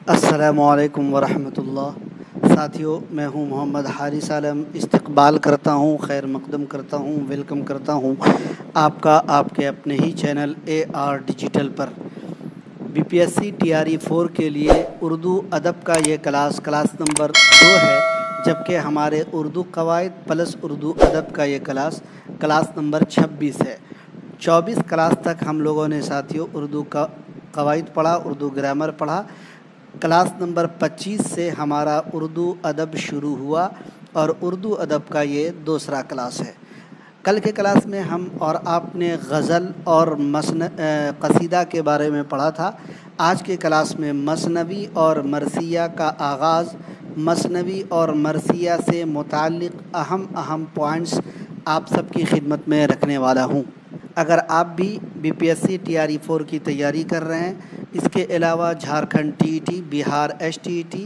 अस्सलामुअलैकुम वरहमतुल्लाह। साथियों, मैं हूं मोहम्मद हारिस आलम। इस्तकबाल करता हूं, खैर मकदम करता हूं, वेलकम करता हूं आपका आपके अपने ही चैनल AR डिजिटल पर। BPSC TRE 4 के लिए उर्दू अदब का ये क्लास नंबर 2 है, जबकि हमारे उर्दू कवायद प्लस उर्दू अदब का ये क्लास नंबर 26 है। 24 क्लास तक हम लोगों ने साथियों उर्दू का कवायद पढ़ा, उर्दू ग्रामर पढ़ा। क्लास नंबर 25 से हमारा उर्दू अदब शुरू हुआ और उर्दू अदब का ये दूसरा क्लास है। कल के क्लास में हम और आपने गज़ल और कसीदा के बारे में पढ़ा था। आज के क्लास में मसनवी और मरसिया का आगाज़, मसनवी और मरसिया से मुताल्लिक़ अहम पॉइंट्स आप सबकी खिदमत में रखने वाला हूँ। अगर आप भी BPSC TRE 4 की तैयारी कर रहे हैं, इसके अलावा झारखंड TET, बिहार STET,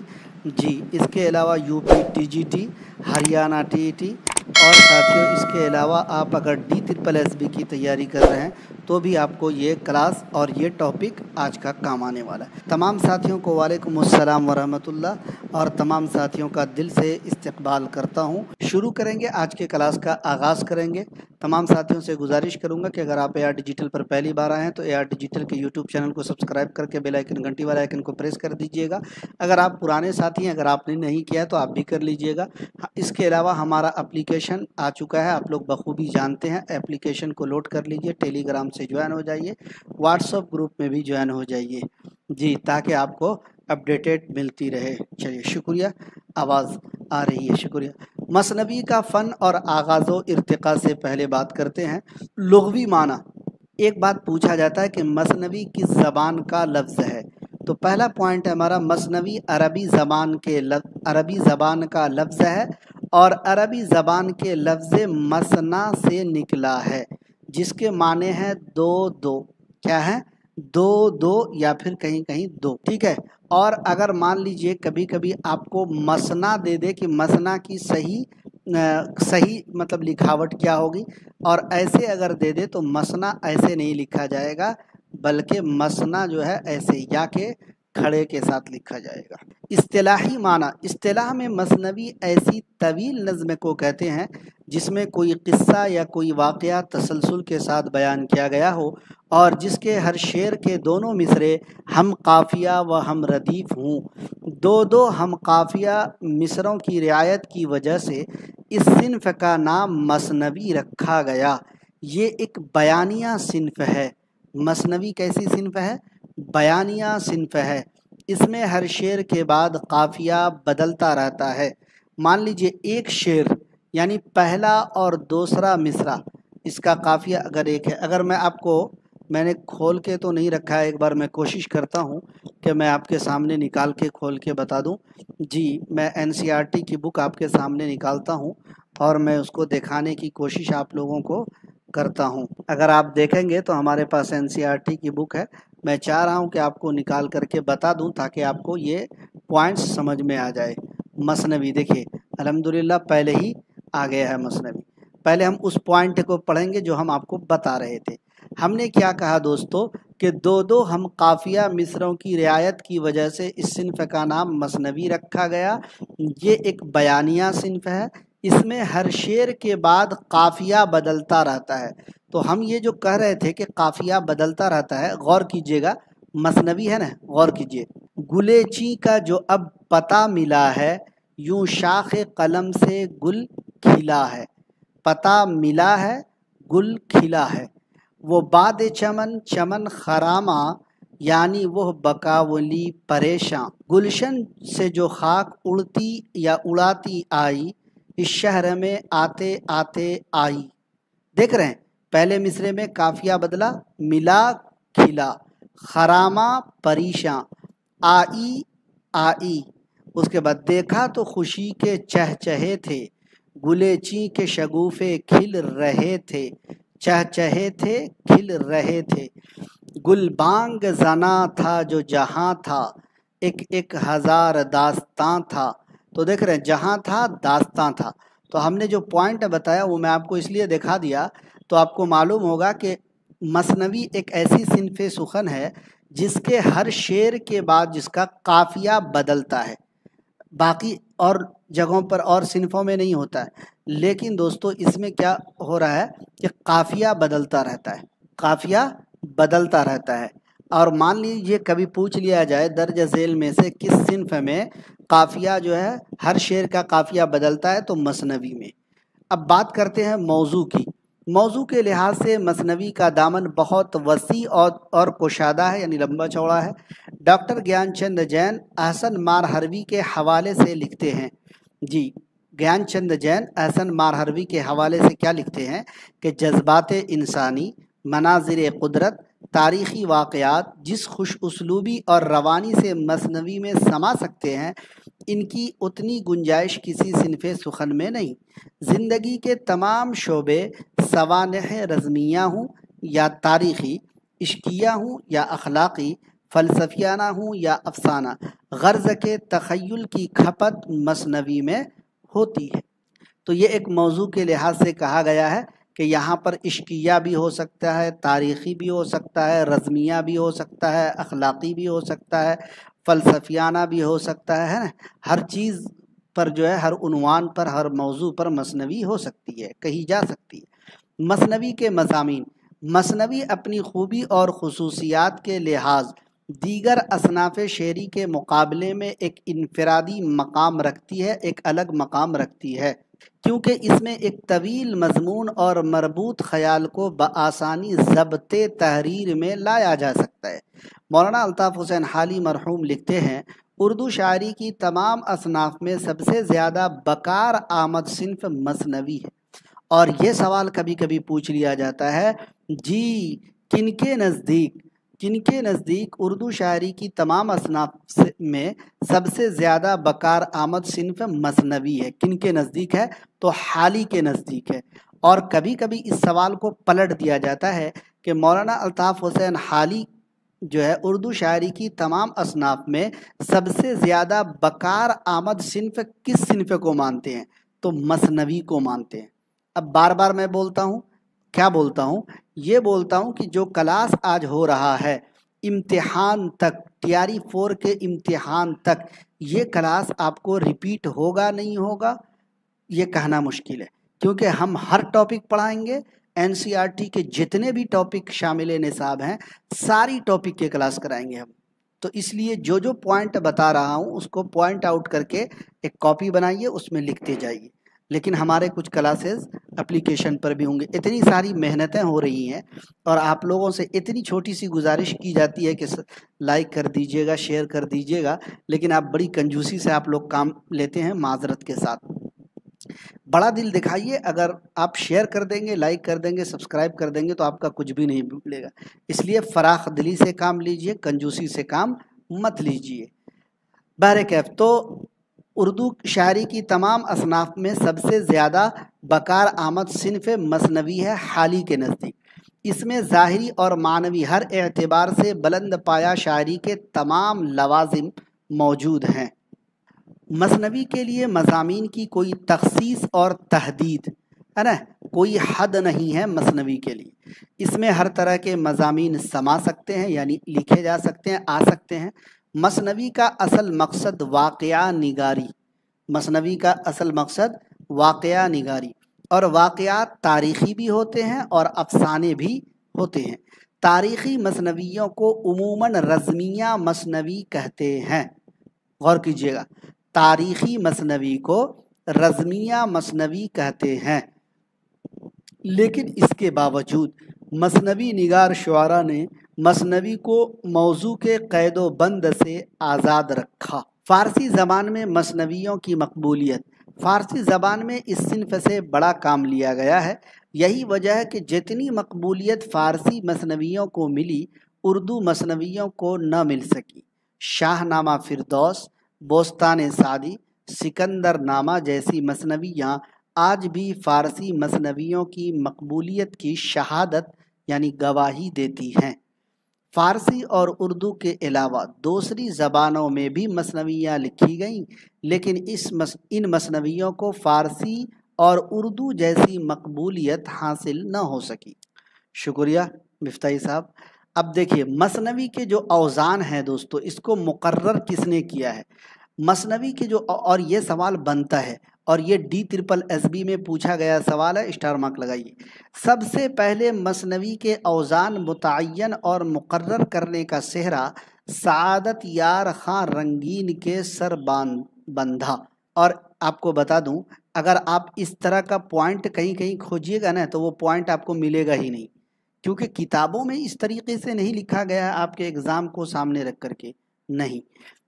जी इसके अलावा UP TGT, हरियाणा TET, और साथियों इसके अलावा आप अगर DSSB की तैयारी कर रहे हैं तो भी आपको ये क्लास और ये टॉपिक आज का काम आने वाला है। तमाम साथियों को वालेकुम अस्सलाम वरहमतुल्लाह और तमाम साथियों का दिल से इस्तकबाल करता हूँ। शुरू करेंगे, आज के क्लास का आगाज़ करेंगे। तमाम साथियों से गुजारिश करूंगा कि अगर आप AR डिजिटल पर पहली बार आए हैं तो AR डिजिटल के YouTube चैनल को सब्सक्राइब करके बेल आइकन, घंटी वाला आइकन को प्रेस कर दीजिएगा। अगर आप पुराने साथी हैं, अगर आपने नहीं किया है तो आप भी कर लीजिएगा। इसके अलावा हमारा एप्लीकेशन आ चुका है, आप लोग बखूबी जानते हैं। एप्लीकेशन को लोड कर लीजिए, टेलीग्राम से ज्वाइन हो जाइए, व्हाट्सएप ग्रुप में भी ज्वाइन हो जाइए जी, ताकि आपको अपडेटेड मिलती रहे। चलिए, शुक्रिया। आवाज़ आ रही है, शुक्रिया। मसनवी का फ़न और आगाज़ो इर्तिक़ा से पहले बात करते हैं। लुग़वी माना, एक बात पूछा जाता है कि मसनवी किस ज़बान का लफ्ज़ है, तो पहला पॉइंट है हमारा मसनवी अरबी ज़बान का लफ्ज़ है और अरबी ज़बान के लफ्ज़ मसना से निकला है, जिसके माने हैं दो दो। क्या है? दो दो या फिर कहीं कहीं दो, ठीक है। और अगर मान लीजिए कभी कभी आपको मसना दे दे कि मसना की सही मतलब लिखावट क्या होगी, और ऐसे अगर दे दे तो मसना ऐसे नहीं लिखा जाएगा, बल्कि मसना जो है ऐसे या के खड़े के साथ लिखा जाएगा। इस्तिलाही माना, इस्तिलाह में मसनवी ऐसी तवील नज़्म को कहते हैं जिसमें कोई किस्सा या कोई वाक़या तसलसल के साथ बयान किया गया हो और जिसके हर शेर के दोनों मिसरे हम काफ़िया व हम रदीफ़ हों। दो हम काफ़िया मिसरों की रियायत की वजह से इस सिन्फ़ का नाम मसनवी रखा गया। ये एक बयानिया सिन्फ़ है। मसनवी कैसी सिन्फ़ है? बयानिया सिन्फ़ है। इसमें हर शेर के बाद काफ़िया बदलता रहता है। मान लीजिए एक शेर यानी पहला और दूसरा मिसरा, इसका काफ़िया अगर एक है, अगर मैंने खोल के तो नहीं रखा है, एक बार मैं कोशिश करता हूँ कि मैं आपके सामने निकाल के खोल के बता दूँ। जी, मैं NCERT की बुक आपके सामने निकालता हूँ और मैं उसको दिखाने की कोशिश आप लोगों को करता हूँ। अगर आप देखेंगे तो हमारे पास NCERT की बुक है। मैं चाह रहा हूँ कि आपको निकाल करके बता दूँ ताकि आपको ये पॉइंट्स समझ में आ जाए। मसनवी देखिए, अल्हम्दुलिल्लाह पहले ही आ गया है मसनवी। पहले हम उस पॉइंट को पढ़ेंगे जो हम आपको बता रहे थे। हमने क्या कहा दोस्तों कि दो हम काफ़िया मिसरों की रियायत की वजह से इस सिन्फ़ का नाम मसनवी रखा गया। ये एक बयानिया सिन्फ़ है। इसमें हर शेर के बाद काफ़िया बदलता रहता है। तो हम ये जो कह रहे थे कि काफ़िया बदलता रहता है, गौर कीजिएगा, मसनवी है ना, गौर कीजिए। गुलेची का जो अब पता मिला है, यूं शाख कलम से गुल खिला है। पता मिला है, गुल खिला है। वो बाद चमन चमन खरामा, यानी वह बकावली परेशान। गुलशन से जो खाक उड़ती या उड़ाती आई, इस शहर में आते आते आई। देख रहे हैं, पहले मिसरे में काफिया बदला, मिला खिला, खरामा परेशान, आई आई। उसके बाद देखा तो खुशी के चहचहे थे, गुलेची के शगुफे खिल रहे थे, चहचहे थे खिल रहे थे। गुलबांग जना था जो जहां था, एक एक हजार दास्तां था। तो देख रहे हैं, जहां था दास्तां था। तो हमने जो पॉइंट बताया वो मैं आपको इसलिए दिखा दिया तो आपको मालूम होगा कि मसनवी एक ऐसी सिन्फ़े सुखन है جس کے ہر شعر کے بعد جس کا قافیہ بدلتا ہے، باقی اور جگہوں پر اور صنفوں میں نہیں ہوتا ہے، لیکن دوستو اس میں کیا ہو رہا ہے کہ قافیہ بدلتا رہتا ہے، قافیہ بدلتا رہتا ہے۔ اور مان لیجیے کبھی پوچھ لیا جائے درج ذیل میں سے کس صنف میں قافیہ جو ہے ہر شعر کا قافیہ بدلتا ہے، تو مثنوی میں۔ اب بات کرتے ہیں موضوع کی۔ موضوع کے لحاظ سے مثنوی کا دامن بہت وسیع اور کشادہ ہے، یعنی لمبا چوڑا ہے۔ ڈاکٹر گیان چند جین احسن مارہروی کے حوالے سے لکھتے ہیں، جی گیان چند جین احسن مارہروی کے حوالے سے کیا لکھتے ہیں کہ جذبات انسانی، مناظر قدرت، تاریخی واقعات جس خوش اسلوبی اور روانی سے مثنوی میں سما سکتے ہیں، ان کی اتنی گنجائش کسی صنف سخن میں نہیں۔ زندگی کے تمام شعبے سوانح رزمیہ ہوں یا تاریخی، عشقیہ ہوں یا اخلاقی، فلسفیانہ ہوں یا افسانہ، غرض کے تخیل کی کھپت مثنوی میں ہوتی ہے۔ تو یہ ایک موضوع کے لحاظ سے کہا گیا ہے کہ یہاں پر عشقیہ بھی ہو سکتا ہے، تاریخی بھی ہو سکتا ہے، رزمیہ بھی ہو سکتا ہے، اخلاقی بھی ہو سکتا ہے، فلسفیانہ بھی ہو سکتا ہے نا۔ ہر چیز پر جو ہے، ہر عنوان پر، ہر موضوع پر مثنوی ہو سکتی ہے، کہی جا سکتی ہے۔ مثنوی کے مضامین۔ مثنوی اپنی خوبی اور خصوصیات کے لحاظ دیگر اصناف شعری کے مقابلے میں ایک انفرادی مقام رکھتی ہے، ایک الگ مقام رکھتی ہے، کیونکہ اس میں ایک طویل مضمون اور مربوط خیال کو بآسانی ضبط تحریر میں لایا جا سکتا ہے۔ مولانا الطاف حسین حالی مرحوم لکھتے ہیں، اردو شاعری کی تمام اصناف میں سب سے زیادہ بکار آمد صنف مثنوی ہے۔ اور یہ سوال کبھی کبھی پوچھ لیا جاتا ہے، جی کن کے نزدیک اردو شاعری کی تمام اصناف میں سب سے زیادہ بکار آمد صنف مثنوی ہے؟ کن کے نزدیک ہے؟ تو حالی کے نزدیک ہے۔ اور کبھی کبھی اس سوال کو پلٹ دیا جاتا ہے کہ مولانا الطاف حسین حالی جو ہے اردو شاعری کی تمام اصناف میں سب سے زیادہ بکار آمد صنف کس صنف کو مانتے ہیں؟ تو مثنوی کو مانتے ہیں۔ اب بار بار میں بولتا ہوں، کیا بولتا ہوں؟ یہ بولتا ہوں کہ جو کلاس آج ہو رہا ہے، امتحان تک، ٹیاری 4 کے امتحان تک یہ کلاس آپ کو ریپیٹ ہوگا نہیں ہوگا یہ کہنا مشکل ہے، کیونکہ ہم ہر ٹاپک پڑھائیں گے۔ NCERT کے جتنے بھی ٹاپک شامل نصاب ہیں ساری ٹاپک کے کلاس کرائیں گے ہم۔ تو اس لیے جو جو پوائنٹ بتا رہا ہوں اس کو پوائنٹ آؤٹ کر کے ایک کاپی بنائیے، اس میں لکھتے جائیے۔ لیکن ہمارے کچھ کلاسز اپلیکیشن پر بھی ہوں گے۔ اتنی ساری محنتیں ہو رہی ہیں اور آپ لوگوں سے اتنی چھوٹی سی گزارش کی جاتی ہے کہ لائک کر دیجیے گا، شیئر کر دیجیے گا، لیکن آپ بڑی کنجوسی سے آپ لوگ کام لیتے ہیں، معذرت کے ساتھ۔ بڑا دل دکھائیے، اگر آپ شیئر کر دیں گے، لائک کر دیں گے، سبسکرائب کر دیں گے تو آپ کا کچھ بھی نہیں ملے گا۔ اس لیے فراخ دلی سے کام لیجئے، کنجوسی سے کام مت لیجئے۔ بہرکیف تو اردو شاعری کی تمام اصناف میں سب سے زیادہ بکار آمد صنف مثنوی ہے حالی کے نزدیک۔ اس میں ظاہری اور معنوی ہر اعتبار سے بلند پایہ شاعری کے تمام لوازم موجود ہیں۔ مثنوی کے لیے مضامین کی کوئی تخصیص اور تحدید ہے نا، کوئی حد نہیں ہے مثنوی کے لیے۔ اس میں ہر طرح کے مضامین سما سکتے ہیں، یعنی لکھے جا سکتے ہیں، آ سکتے ہیں۔ مثنوی کا اصل مقصد واقعہ نگاری، مثنوی کا اصل مقصد واقعہ نگاری، اور واقعات تاریخی بھی ہوتے ہیں اور افسانے بھی ہوتے ہیں۔ تاریخی مثنویوں کو عموماً رزمیہ مثنوی کہتے ہیں۔ غور کیجیے گا، تاریخی مثنوی کو رزمیہ مثنوی کہتے ہیں، لیکن اس کے باوجود مثنوی نگار شعراء نے مثنوی کو موضوع کے قید و بند سے آزاد رکھا۔ فارسی زبان میں مثنویوں کی مقبولیت۔ فارسی زبان میں اس صنف سے بڑا کام لیا گیا ہے۔ یہی وجہ ہے کہ جتنی مقبولیت فارسی مثنویوں کو ملی، اردو مثنویوں کو نہ مل سکی۔ شاہ نامہ فردوس، بوستان سعدی، سکندر نامہ جیسی مثنویاں آج بھی فارسی مثنویوں کی مقبولیت کی شہادت یعنی گواہی دیتی ہیں۔ فارسی اور اردو کے علاوہ دوسری زبانوں میں بھی مثنویاں لکھی گئیں، لیکن ان مثنویوں کو فارسی اور اردو جیسی مقبولیت حاصل نہ ہو سکی۔ شکریہ مفتاحی صاحب۔ اب دیکھیے مثنوی کے جو اوزان ہیں دوستو اس کو مقرر کس نے کیا ہے؟ مثنوی کے جو، اور یہ سوال بنتا ہے اور یہ DSSB میں پوچھا گیا سوال ہے، اسٹار مارک لگائیے۔ سب سے پہلے مثنوی کے اوزان متعین اور مقرر کرنے کا سہرا سعادت یار خان رنگین کے سر بندھا۔ اور آپ کو بتا دوں، اگر آپ اس طرح کا پوائنٹ کہیں کہیں کھوجیے گا نا تو وہ پوائنٹ آپ کو ملے گا ہی نہیں، کیونکہ کتابوں میں اس طریقے سے نہیں لکھا گیا ہے آپ کے ایگزام کو سامنے رکھ کر کے، نہیں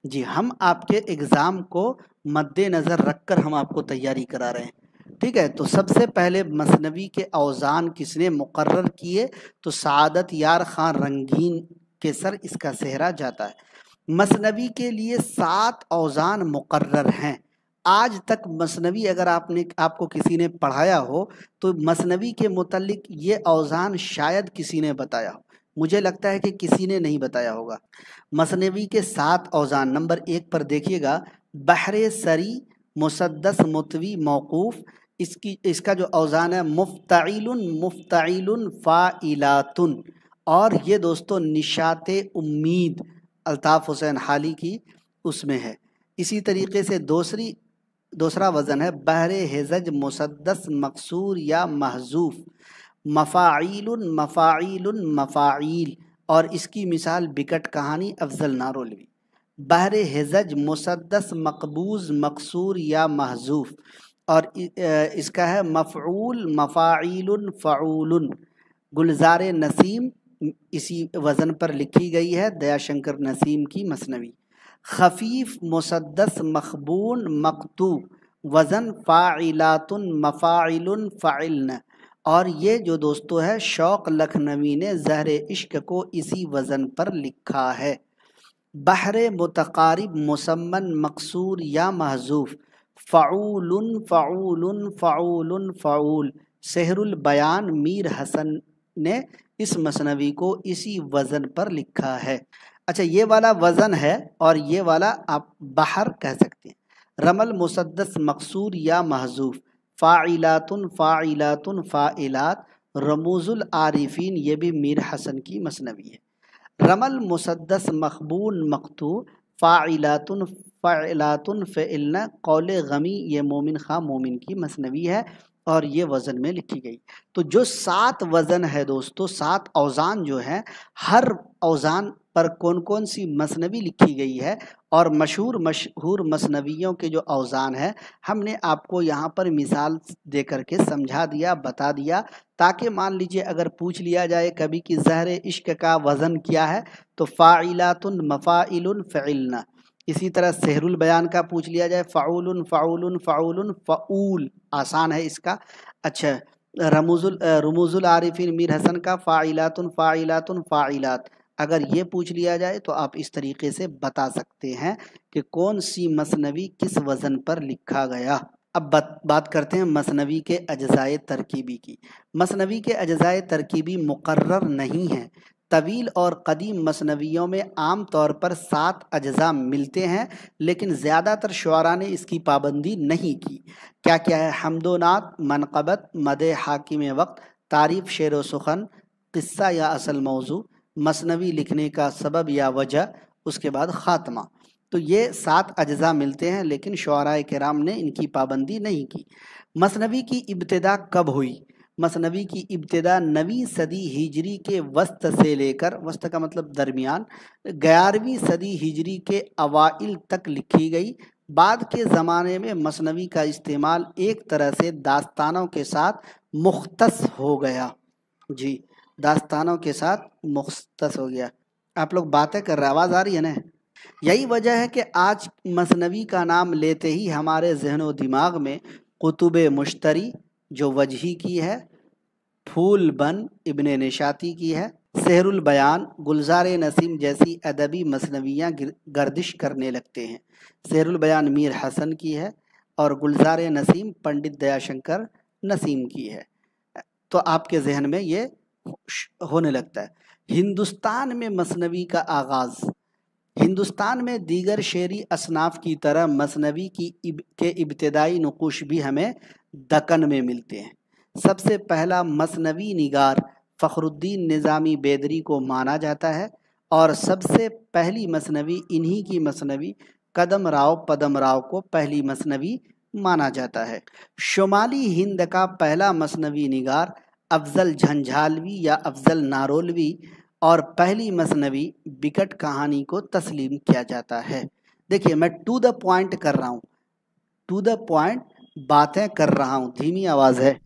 جی، ہم آپ کے ایگزام کو مد نظر رکھ کر ہم آپ کو تیاری کرا رہے ہیں، ٹھیک ہے؟ تو سب سے پہلے مثنوی کے اوزان کس نے مقرر کیے؟ تو سعادت یار خان رنگین کے سر اس کا سہرا جاتا ہے۔ مثنوی کے لیے 7 اوزان مقرر ہیں۔ آج تک مثنوی اگر آپ کو کسی نے پڑھایا ہو تو مثنوی کے متعلق یہ اوزان شاید کسی نے بتایا ہو، مجھے لگتا ہے کہ کسی نے نہیں بتایا ہوگا۔ مثنوی کے 7 اوزان، نمبر 1 پر دیکھیے گا، بحر سری مسدس متوی موقوف، اس کا جو اوزان ہے مفتعیل مفتعیل فاعلات، اور یہ دوستو نشاط امید الطاف حسین حالی کی اس میں ہے۔ اسی طریقے سے دوسرا وزن ہے بحر ہزج مسدس مقصور یا محذوف، مفاعیل مفاعیل مفاعیل، اور اس کی مثال بکٹ کہانی افضل نارولوی۔ بحر ہزج مسدس مقبوض مقصور یا محذوف، اور اس کا ہے مفعول مفاعیل فعول۔ گلزار نسیم اسی وزن پر لکھی گئی ہے، دیا شنکر نسیم کی مثنوی۔ خفیف مسدس مخبون مقطوع، وزن فاعلات مفاعل فعلن، اور یہ جو دوستو ہے شوق لکھنوی نے زہر عشق کو اسی وزن پر لکھا ہے۔ بحر متقارب مسمن مقصور یا محذوف، فعول فعول فعول فعول۔ سحر البیان میر حسن نے اس مثنوی کو اسی وزن پر لکھا ہے۔ اچھا، یہ والا وزن ہے اور یہ والا آپ بحر کہہ سکتے ہیں۔ رمل مسدس مقصور یا محذوف، فاعلات فاعلات فاعلات۔ رموز العارفین یہ بھی میر حسن کی مثنوی ہے۔ رمل مسدس مخبون مقطوع، فاعلات فاعلات فعلن۔ قول غمی یہ مومن خان مومن کی مثنوی ہے اور یہ وزن میں لکھی گئی۔ تو جو 7 وزن ہے دوستو، 7 اوزان جو ہیں، ہر اوزان پر کون کون سی مثنوی لکھی گئی ہے اور مشہور مثنویوں کے جو اوزان ہیں ہم نے آپ کو یہاں پر مثال دے کر کے سمجھا دیا، بتا دیا، تاکہ مان لیجئے اگر پوچھ لیا جائے کبھی کہ زہر عشق کا وزن کیا ہے تو فاعلات مفاعل فعلن۔ اسی طرح سحر البیان کا پوچھ لیا جائے، فعول فعول فعول فعول، آسان ہے اس کا۔ اچھا، رموز العارفین میر حسن کا فاعلات فاعلات فاعلات، اگر یہ پوچھ لیا جائے تو آپ اس طریقے سے بتا سکتے ہیں کہ کون سی مثنوی کس وزن پر لکھا گیا۔ اب بات کرتے ہیں مثنوی کے اجزائے ترکیبی کی۔ مثنوی کے اجزائے ترکیبی مقرر نہیں ہیں۔ طویل اور قدیم مثنویوں میں عام طور پر 7 اجزاء ملتے ہیں، لیکن زیادہ تر شعراء نے اس کی پابندی نہیں کی۔ کیا کیا ہے؟ حمد و نعت، منقبت، مدح حاکم وقت، تعریف، شعر و سخن، قصہ یا اصل موضوع، مثنوی لکھنے کا سبب یا وجہ، اس کے بعد خاتمہ۔ تو یہ 7 اجزاء ملتے ہیں، لیکن شعراء کرام نے ان کی پابندی نہیں کی۔ مثنوی کی ابتدا کب ہوئی؟ مثنوی کی ابتدا 9ویں صدی ہجری کے وسط سے لے کر، وسط کا مطلب درمیان، 11ویں صدی ہجری کے اوائل تک لکھی گئی۔ بعد کے زمانے میں مثنوی کا استعمال ایک طرح سے داستانوں کے ساتھ مختص ہو گیا۔ جی، داستانوں کے ساتھ مختص ہو گیا۔ آپ لوگ باتیں کر رہے ہیں، آواز آ رہی ہے نا؟ یہی وجہ ہے کہ آج مثنوی کا نام لیتے ہی ہمارے ذہن و دماغ میں کتب مشتری جو وجہی کی ہے، پھول بن ابن نشاطی کی ہے، سحر البیان، گلزار نسیم جیسی ادبی مثنویاں گردش کرنے لگتے ہیں۔ سحر البیان میر حسن کی ہے اور گلزار نسیم پنڈت دیا شنکر نسیم کی ہے، تو آپ کے ذہن میں یہ ہونے لگتا ہے۔ ہندوستان میں مثنوی کا آغاز۔ ہندوستان میں دیگر شعری اصناف کی طرح مثنوی کے ابتدائی نقوش بھی ہمیں دکن میں ملتے ہیں۔ سب سے پہلا مثنوی نگار फखरुद्दीन निज़ामी बेदरी को माना जाता है और सबसे पहली मसनवी इन्हीं की मसनवी कदम राव पदम राव को पहली मसनवी माना जाता है। शुमाली हिंद का पहला मसनवी निगार अफजल झंझालवी या अफजल नारोलवी और पहली मसनवी बिकट कहानी को तस्लीम किया जाता है। देखिए मैं टू द पॉइंट कर रहा हूँ, टू द पॉइंट बातें कर रहा हूँ, धीमी आवाज़ है,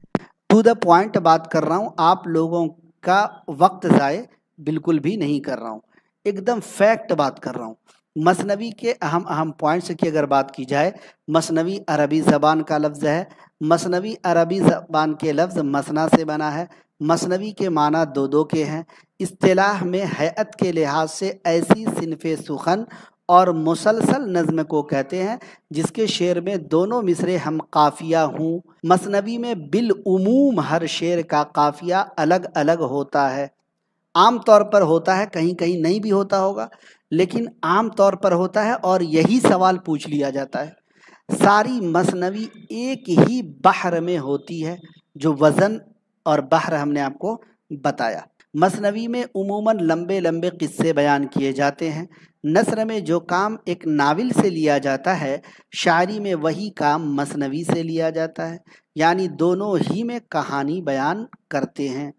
टू द पॉइंट बात कर रहा हूँ, आप लोगों का वक्त ज़ाय बिल्कुल भी नहीं कर रहा हूँ, एकदम फैक्ट बात कर रहा हूँ। मसनवी के अहम अहम पॉइंट्स की अगर बात की जाए, मसनवी अरबी ज़बान का लफ्ज़ है, मसनवी अरबी ज़बान के लफ्ज़ मसना से बना है, मसनवी के माना दो दो के हैं। इस्तिलाह में हैअत के लिहाज से ऐसी सिनफ़े सुखन और मुसलसल नज़्म को कहते हैं जिसके शेर में दोनों मिसरे हम काफ़िया हूँ। मसनवी में बिल उमूम हर शेर का काफ़िया अलग अलग होता है, आम तौर पर होता है, कहीं कहीं नहीं भी होता होगा, लेकिन आम तौर पर होता है और यही सवाल पूछ लिया जाता है। सारी मसनवी एक ही बहर में होती है, जो वज़न और बहर हमने आपको बताया। मसनवी में उमूमन लंबे लंबे किस्से बयान किए जाते हैं। नस्र में जो काम एक नावल से लिया जाता है, शायरी में वही काम मसनवी से लिया जाता है, यानी दोनों ही में कहानी बयान करते हैं।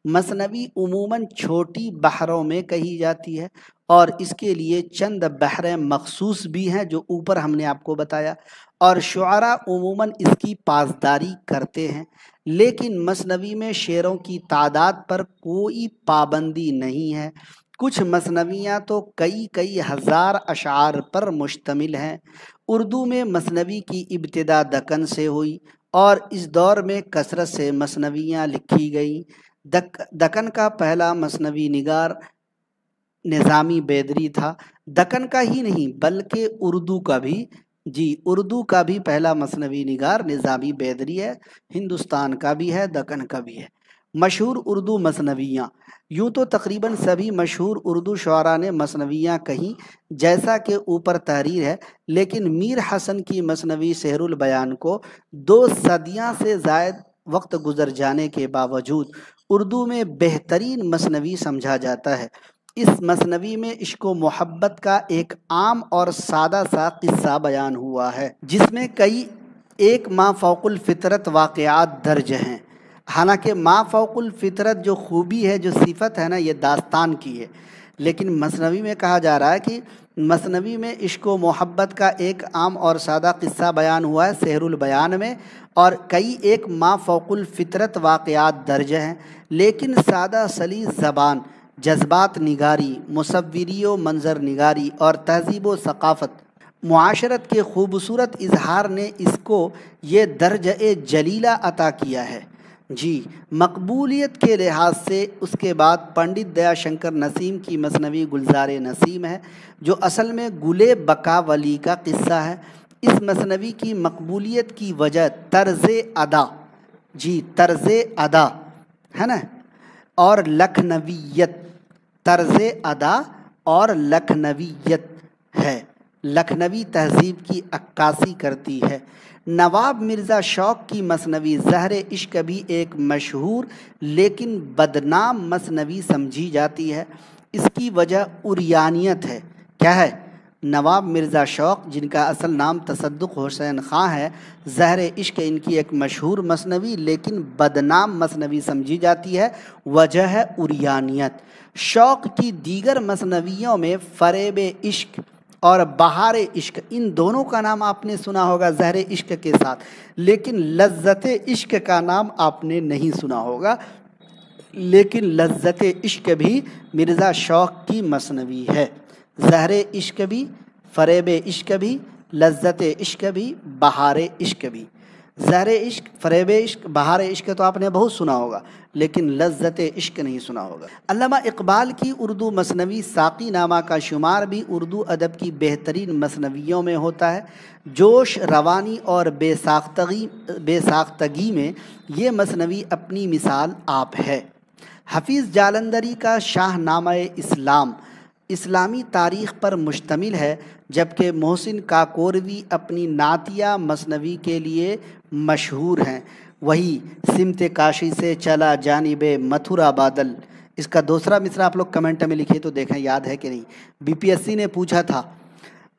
मसनवी उमूमन छोटी बहरों में कही जाती है और इसके लिए चंद बहरें मखसूस भी हैं जो ऊपर हमने आपको बताया, और शुअरा उमूमन इसकी पासदारी करते हैं। लेकिन मसनवी में शेरों की तादाद पर कोई पाबंदी नहीं है। कुछ मसनवियाँ तो कई कई हज़ार अशार पर मुश्तमिल हैं। उर्दू में मसनवी की इब्तिदा दक्कन से हुई और इस दौर में कसरत से मसनवियाँ लिखी गई। दक्कन का पहला मसनवी निगार निज़ामी बेदरी था। दक्कन का ही नहीं बल्कि उर्दू का भी, जी उर्दू का भी पहला मसनवी निगार निज़ामी बेदरी है, हिंदुस्तान का भी है, दक्कन का भी है। मशहूर उर्दू मसनवियाँ, यूँ तो तकरीबन सभी मशहूर उर्दू शुअरा ने मसनवियाँ कहीं जैसा कि ऊपर तहरीर है, लेकिन मीर हसन की मसनवी सेहरुल बयान को 2 सदियाँ से ज़ायद वक्त गुजर जाने के बावजूद उर्दू में बेहतरीन मसनवी समझा जाता है। इस मसनवी में इश्क व मोहब्बत का एक आम और सादा सा किस्सा बयान हुआ है, जिसमें कई एक मा फौकुल फितरत वाक़यात दर्ज हैं। हालांकि मा फौकुल फितरत जो खूबी है, जो सिफत है ना, ये दास्तान की है, लेकिन मसनवी में कहा जा रहा है कि मसनवी में इश्क व मोहब्बत का एक आम और सादा किस्सा बयान हुआ है सेहरुल बयान में, और कई एक मा फौकुल फितरत वाक़यात दर्ज हैं। लेकिन सादा सलीस ज़बान, जज्बात निगारी, मुसव्विरी व मंज़र निगारी और तहज़ीब व सक़ाफ़त, मुआशरत के खूबसूरत इजहार ने इसको ये दर्जे जलीला अता किया है। जी मकबूलियत के लिहाज से उसके बाद पंडित दयाशंकर नसीम की मसनवी गुलजार नसीम है, जो असल में गुले बकावली का किस्सा है। इस मसनवी की मकबूलियत की वजह तर्ज़ अदा, जी तर्ज़ अदा है ना, और लखनवीयत, तर्ज़ अदा और लखनवीयत है, लखनवी तहज़ीब की अक्कासी करती है। नवाब मिर्ज़ा शौक़ की मसनवी ज़हर इश्क भी एक मशहूर लेकिन बदनाम मसनवी समझी जाती है। इसकी वजह उरियानियत है। क्या है? नवाब मिर्ज़ा शौक़, जिनका असल नाम तसद्दुक़ हुसैन ख़ां है, ज़हर इश्क इनकी एक मशहूर मसनवी लेकिन बदनाम मसनवी समझी जाती है। वजह है उरियानियत। शौक़ की दीगर मसनवियों में फ़रेब इश्क और बहार इश्क, इन दोनों का नाम आपने सुना होगा ज़हर इश्क के साथ, लेकिन लज्जत इश्क का नाम आपने नहीं सुना होगा। लेकिन लज्जत इश्क भी मिर्ज़ा शौक़ की मसनवी है। ज़हर इश्क भी, फ़रेब इश्क भी, लज्जत इश्क भी, बहार इश्क भी। ज़हर इश्क, फ़रेब इश्क, बहार इश्क तो आपने बहुत सुना होगा, लेकिन लज्जत इश्क नहीं सुना होगा। अल्लामा इक़बाल की उर्दू मसनवी साक़ी नामा का शुमार भी उर्दू अदब की बेहतरीन मसनवियों में होता है। जोश, रवानी और बेसाख्तगी में ये मसनवी अपनी मिसाल आप है। हफ़ीज़ जालंधरी का शाहनामा इस्लाम इस्लामी तारीख़ पर मुश्तमिल है, जबकि मोहसिन काकोरवी अपनी नातिया मसनवी के लिए मशहूर हैं। वही सिमत काशी से चला जानिब मथुरा बादल। इसका दूसरा मिसरा आप लोग कमेंट में लिखिए तो देखें याद है कि नहीं। बीपीएससी ने पूछा था।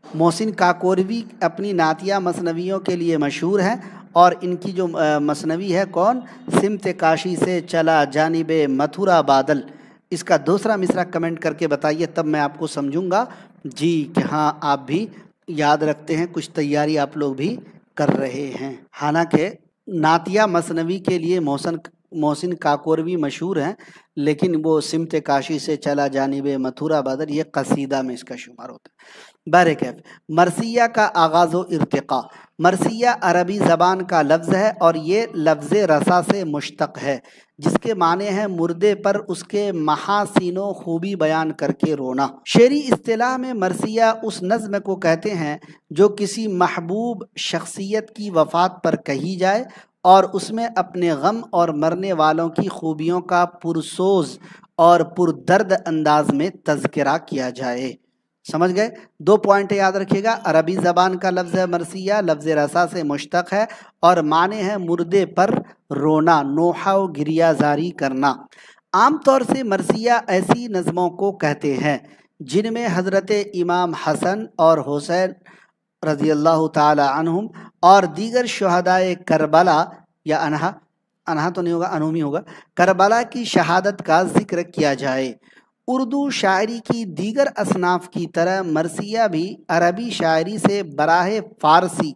मोहसिन काकोरवी अपनी नातिया मसनवियों के लिए मशहूर हैं और इनकी जो मसनवी है कौन, सिमत काशी से चला जानिब मथुरा बादल। इसका दूसरा मिसरा कमेंट करके बताइए, तब मैं आपको समझूंगा जी कि हाँ आप भी याद रखते हैं, कुछ तैयारी आप लोग भी कर रहे हैं। हालांकि नातिया मसनवी के लिए मोहसिन काकोरवी मशहूर हैं, लेकिन वो सिमत काशी से चला जानिब मथुरा बादल ये कसीदा में इसका शुमार होता है। बहरकैफ मरसिया का आगाज़ व इर्तिक़ा। मरसिया अरबी ज़बान का लफ्ज़ है और ये लफ्ज़ रसा से मुश्तक़ है, जिसके माने हैं मुर्दे पर उसके महासीनो खूबी बयान करके रोना। शेरी इस्तिलाह में मरसिया उस नज़्म को कहते हैं जो किसी महबूब शख्सियत की वफ़ात पर कही जाए और उसमें अपने गम और मरने वालों की खूबियों का पुरसोज और पुरदर्द अंदाज में तज़किरा किया जाए। समझ गए? 2 पॉइंट याद रखिएगा। अरबी ज़बान का लफ्ज़ है मरसिया, लफ्ज़ रसा से मुश्तक़ है और माने हैं मुर्दे पर रोना, नोहा व गिरियाजारी करना। आम तौर से मरसिया ऐसी नज़मों को कहते हैं जिनमें हज़रत इमाम हसन और हुसैन रज़ी अल्लाह ताला अन्हुम और दीगर शुहदाए करबला या अनहा तो नहीं होगा, अनुम ही होगा, करबला की शहादत का जिक्र किया जाए। उर्दू शायरी की दीगर असनाफ की तरह मरसिया भी अरबी शायरी से बराह फ़ारसी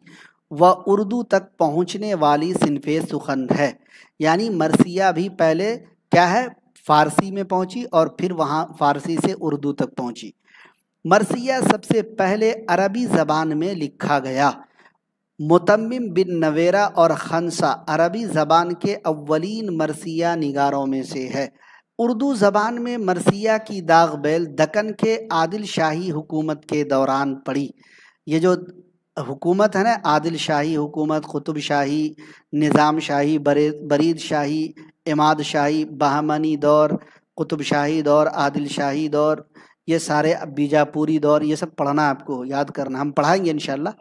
व उर्दू तक पहुँचने वाली सिनफ़े सुखन है। यानी मरसिया भी पहले क्या है, फ़ारसी में पहुँची और फिर वहाँ फ़ारसी से उर्दू तक पहुँची। मरसिया सबसे पहले अरबी ज़बान में लिखा गया। मुतम्मिम बिन नवेरा और खनसा अरबी ज़बान के अव्वलीन मरसिया निगारों में से है। उर्दू ज़बान में मरसिया की दाग बेल दक्कन के आदिल शाही हुकूमत के दौरान पड़ी। ये जो हुकूमत है ना, आदिल शाही हुकूमत, कुतुब शाही, निज़ाम शाही, बरीद शाही, इमाद शाही, बहमनी दौर, कुतुब शाही दौर, आदिल शाही दौर, ये सारे बीजापुरी दौर, ये सब पढ़ना आपको, याद करना, हम पढ़ाएंगे इंशाल्लाह।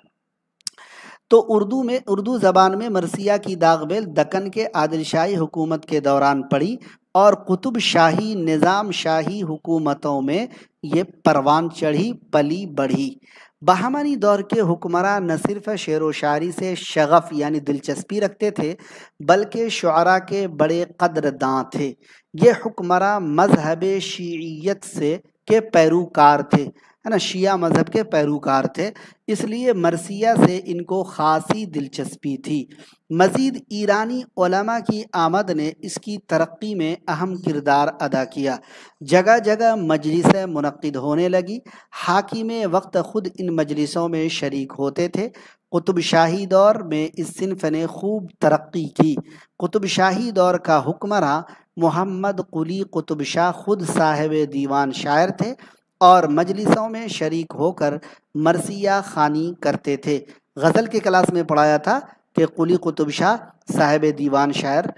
तो उर्दू ज़बान में मरसिया की दागबेल दक्कन के आदिल शाही हुकूमत के दौरान पड़ी और कुतुब शाही, निज़ाम शाही हुकूमतों में ये परवान चढ़ी, पली बढ़ी। बहमनी दौर के हुक्मरान न सिर्फ शेर व शायरी से शगफ यानी दिलचस्पी रखते थे, बल्कि शुअरा के बड़े कदरदां थे। ये हुक्मरान मजहब शीइयत से के पैरोकार थे, है ना, शिया मज़हब के पैरोकार थे, इसलिए मरसिया से इनको ख़ासी दिलचस्पी थी। मज़ीद ईरानी उलमा की आमद ने इसकी तरक्की में अहम किरदार अदा किया। जगह जगह मजलिसें मुनक्किद होने लगी। हाकिम वक्त ख़ुद इन मजलिसों में शरीक होते थे। कुतुब शाही दौर में इस सिन्फ़ ने खूब तरक्की की। कुतुब शाही दौर का हुक्मरान मोहम्मद कुली कुतुब शाह खुद साहिब दीवान शायर थे और मजलिसों में शरीक होकर मरसिया खानी करते थे। गज़ल की क्लास में पढ़ाया था कि कुली कुतुब शाह साहिब दीवान शायर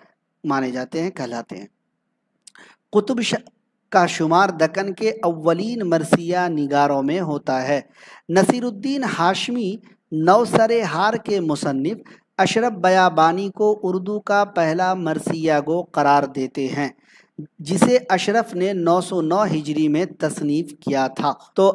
माने जाते हैं, कहलाते हैं। कुतुब शाह का शुमार दक्कन के अव्वलीन मरसिया निगारों में होता है। नसीरुद्दीन हाशमी नौसरे हार के मुसन्निफ अशरफ बयाबानी को उर्दू का पहला मरसिया गो करार देते हैं, जिसे अशरफ ने 909 हिजरी में तसनीफ किया था। तो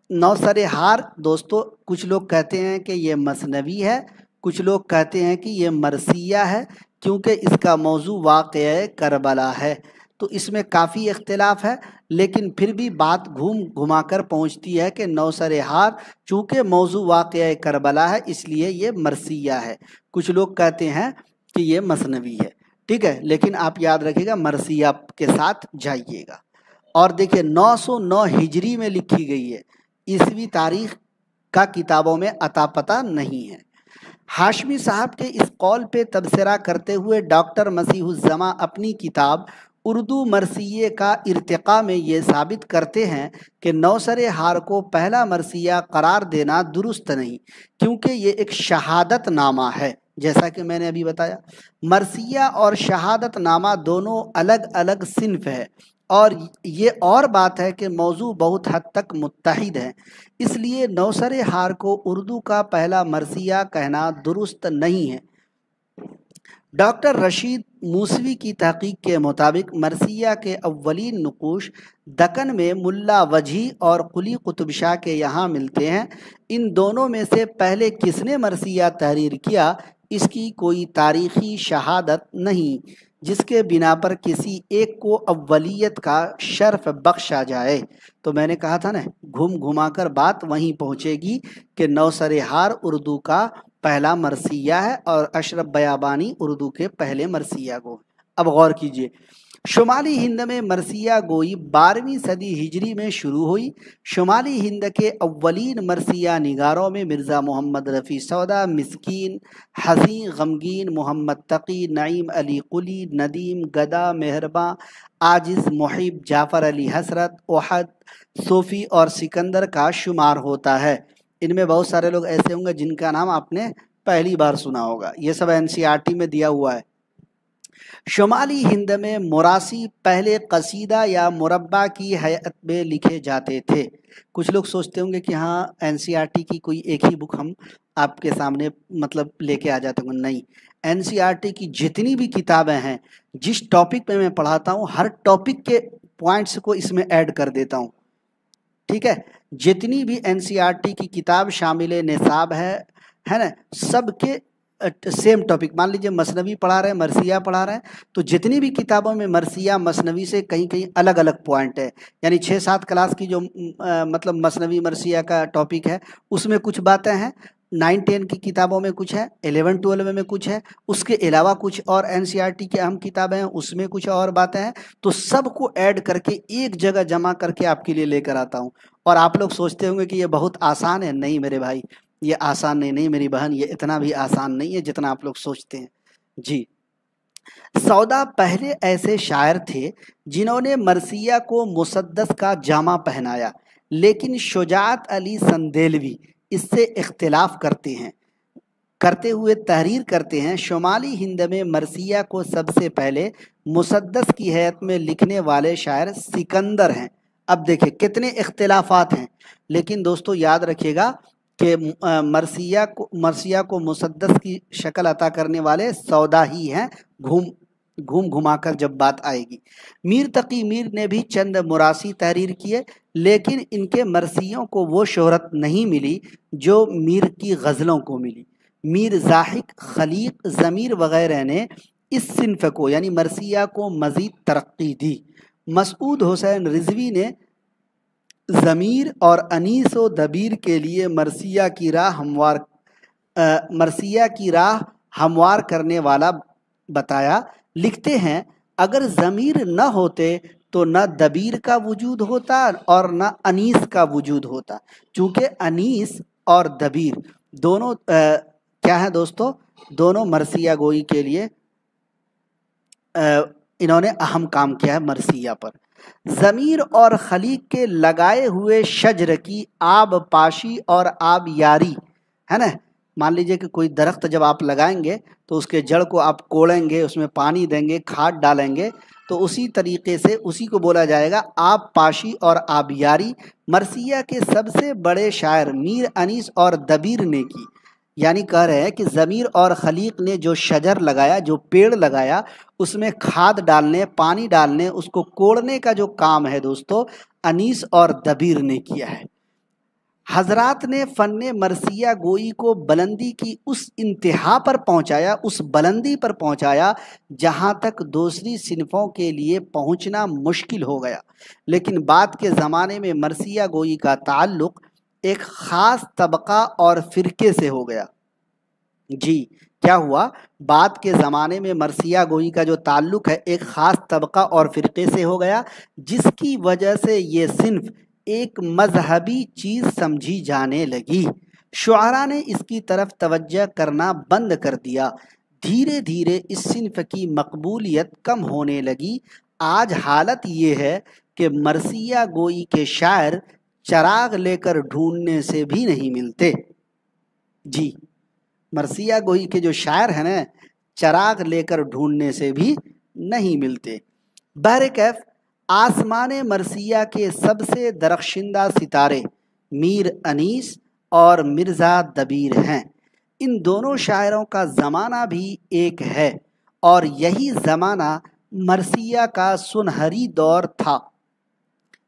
नौसरे हार दोस्तों, कुछ लोग कहते हैं कि ये मसनवी है, कुछ लोग कहते हैं कि ये मरसिया है, क्योंकि इसका मौजू वाक़या करबला है। तो इसमें काफ़ी इख्तिलाफ है, लेकिन फिर भी बात घूम घुमा कर पहुँचती है कि नौसरे हार चूँकि मौजू वाक़या करबला है इसलिए ये मरसिया है। कुछ लोग कहते हैं कि ये मसनवी है, ठीक है, लेकिन आप याद रखिएगा मरसिया के साथ जाइएगा। और देखिए 909 हिजरी में लिखी गई है, ईसवी तारीख का किताबों में अता पता नहीं है। हाशमी साहब के इस कौल पे तबसरा करते हुए डॉक्टर मसीहुज़्ज़मा अपनी किताब उर्दू मरसिये का इर्तिक़ा में ये साबित करते हैं कि नौसरे हार को पहला मरसिया करार देना दुरुस्त नहीं, क्योंकि ये एक शहादत नामा है। जैसा कि मैंने अभी बताया, मरसिया और शहादत नामा दोनों अलग अलग सिन्फ है और ये और बात है कि मौजू बहुत हद तक मुत्तहिद है, इसलिए नौसरे हार को उर्दू का पहला मरसिया कहना दुरुस्त नहीं है। डॉक्टर रशीद मूसवी की तहकीक के मुताबिक मरसिया के अव्वलीन नक़ूश दक्कन में मुल्ला वजही और कुली कुतुब शाह के यहाँ मिलते हैं। इन दोनों में से पहले किसने मरसिया तहरीर किया, इसकी कोई तारीख़ी शहादत नहीं, जिसके बिना पर किसी एक को अव्वलियत का शर्फ बख्शा जाए। तो मैंने कहा था ना, घूम घुमा कर बात वहीं पहुँचेगी कि नौसरहार उर्दू का पहला मरसिया है और अशरफ बयाबानी उर्दू के पहले मरसिया गो। अब गौर कीजिए, शुमाली हिंद में मरसिया गोई 12वीं सदी हिजरी में शुरू हुई। शुमाली हिंद के अव्वलीन मरसिया निगारों में मिर्ज़ा मोहम्मद रफ़ी सौदा, मिस्कीन, हज़ी, गमगीन, मोहम्मद तकी, नईम अली कुली, नदीम, गदा, मेहरबा, आजिज़, मुहिब, जाफ़र अली हसरत, ओहद, सोफ़ी और सिकंदर का शुमार होता है। इनमें बहुत सारे लोग ऐसे होंगे जिनका नाम आपने पहली बार सुना होगा, ये सब एनसीईआरटी में दिया हुआ है। शुमाली हिंद में मुरासी पहले कसीदा या मुरब्बा की हैयत में लिखे जाते थे। कुछ लोग सोचते होंगे कि हाँ एनसीईआरटी की कोई एक ही बुक हम आपके सामने मतलब लेके आ जाते होंगे। नहीं, एनसीईआरटी की जितनी भी किताबें हैं, जिस टॉपिक पे मैं पढ़ाता हूँ, हर टॉपिक के पॉइंट्स को इसमें ऐड कर देता हूँ। ठीक है, जितनी भी एनसीईआरटी की किताब शामिल निसाब है ना, सबके सेम टॉपिक। मान लीजिए मसनवी पढ़ा रहे हैं, मरसिया पढ़ा रहे हैं, तो जितनी भी किताबों में मरसिया मसनवी से कहीं कहीं अलग अलग पॉइंट है। यानी 6-7 क्लास की जो मतलब मसनवी मरसिया का टॉपिक है, उसमें कुछ बातें हैं, 9-10 की किताबों में कुछ है, 11-12 में कुछ है, उसके अलावा कुछ और एनसीईआरटी की अहम किताबें हैं, उसमें कुछ और बातें हैं। तो सबको ऐड करके एक जगह जमा करके आपके लिए लेकर आता हूँ। और आप लोग सोचते होंगे कि ये बहुत आसान है। नहीं मेरे भाई, ये आसान नहीं मेरी बहन, ये इतना भी आसान नहीं है जितना आप लोग सोचते हैं जी। सौदा पहले ऐसे शायर थे जिन्होंने मरसिया को मुसद्दस का जामा पहनाया, लेकिन शुजात अली संदेलवी इससे इख्तिलाफ करते हुए तहरीर करते हैं। शुमाली हिंद में मरसिया को सबसे पहले मुसद्दस की हैयत में लिखने वाले शायर सिकंदर हैं। अब देखिए कितने इख्तिलाफात हैं, लेकिन दोस्तों याद रखिएगा कि मरसिया को मुसद्दस की शक्ल अता करने वाले सौदा ही हैं। घूम घुमाकर जब बात आएगी, मीर तकी मीर ने भी चंद मुरासी तहरीर किए, लेकिन इनके मरसियों को वो शोहरत नहीं मिली जो मीर की गज़लों को मिली। मीर ज़ाहिक, खलीक, ज़मीर वगैरह ने इस सिन्फ को यानी मरसिया को मज़ीद तरक्की दी। मसूद हुसैन रिजवी ने ज़मीर और अनीस व दबीर के लिए मरसिया की राह हमवार करने वाला बताया। लिखते हैं, अगर ज़मीर न होते तो न दबीर का वजूद होता और न अनीस का वजूद होता। चूँकि अनीस और दबीर दोनों क्या है दोस्तों, दोनों मरसिया गोई के लिए इन्होंने अहम काम किया है मरसिया पर। ज़मीर और खलीक के लगाए हुए शजर की आब पाशी और आब यारी है ना। मान लीजिए कि कोई दरख्त जब आप लगाएंगे तो उसके जड़ को आप कोड़ेंगे, उसमें पानी देंगे, खाद डालेंगे, तो उसी तरीके से उसी को बोला जाएगा आब पाशी और आब यारी। मरसिया के सबसे बड़े शायर मीर अनीस और दबीर ने की, यानी कह रहे हैं कि ज़मीर और खलीक ने जो शजर लगाया, जो पेड़ लगाया, उसमें खाद डालने, पानी डालने, उसको कोड़ने का जो काम है दोस्तों, अनीस और दबीर ने किया है। हजरात ने फ़न मरसिया गोई को बुलंदी की उस इंतहा पर पहुंचाया, उस बुलंदी पर पहुंचाया जहां तक दूसरी सिनफों के लिए पहुंचना मुश्किल हो गया। लेकिन बाद के ज़माने में मरसिया गोई का ताल्लुक़ एक ख़ास तबका और फ़िरके से हो गया। जी, क्या हुआ, बाद के ज़माने में मरसिया गोई का जो ताल्लुक़ है एक ख़ास तबका और फ़िरके से हो गया, जिसकी वजह से ये सिन्फ एक मजहबी चीज़ समझी जाने लगी। शुआरा ने इसकी तरफ तवज्जो करना बंद कर दिया। धीरे धीरे इस सिन्फ की मकबूलियत कम होने लगी। आज हालत ये है कि मरसिया गोई के शायर चराग लेकर ढूंढने से भी नहीं मिलते। जी, मरसिया गोई के जो शायर हैं ना, चराग लेकर ढूंढने से भी नहीं मिलते। बहरकैफ आसमान मरसिया के सबसे दरख्शिंदा सितारे मीर अनीस और मिर्ज़ा दबीर हैं। इन दोनों शायरों का ज़माना भी एक है اور یہی زمانہ مرثیہ کا سنہری دور تھا۔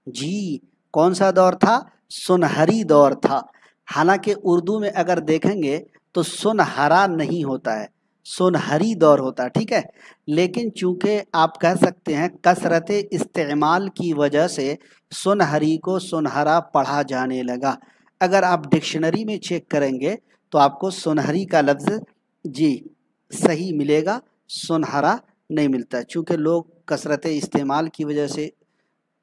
جی کون سا دور تھا؟ سنہری دور تھا۔ حالانکہ اردو میں اگر دیکھیں گے تو سنہرا نہیں ہوتا ہے، سنہری دور ہوتا ہے، ٹھیک ہے۔ لیکن چونکہ آپ کہہ سکتے ہیں کثرت استعمال کی وجہ سے سنہری کو سنہرا پڑھا جانے لگا۔ اگر آپ ڈکشنری میں چیک کریں گے تو آپ کو سنہری کا لفظ جی صحیح ملے گا، سنہرا نہیں ملتا، چونکہ لوگ کثرت استعمال کی وجہ سے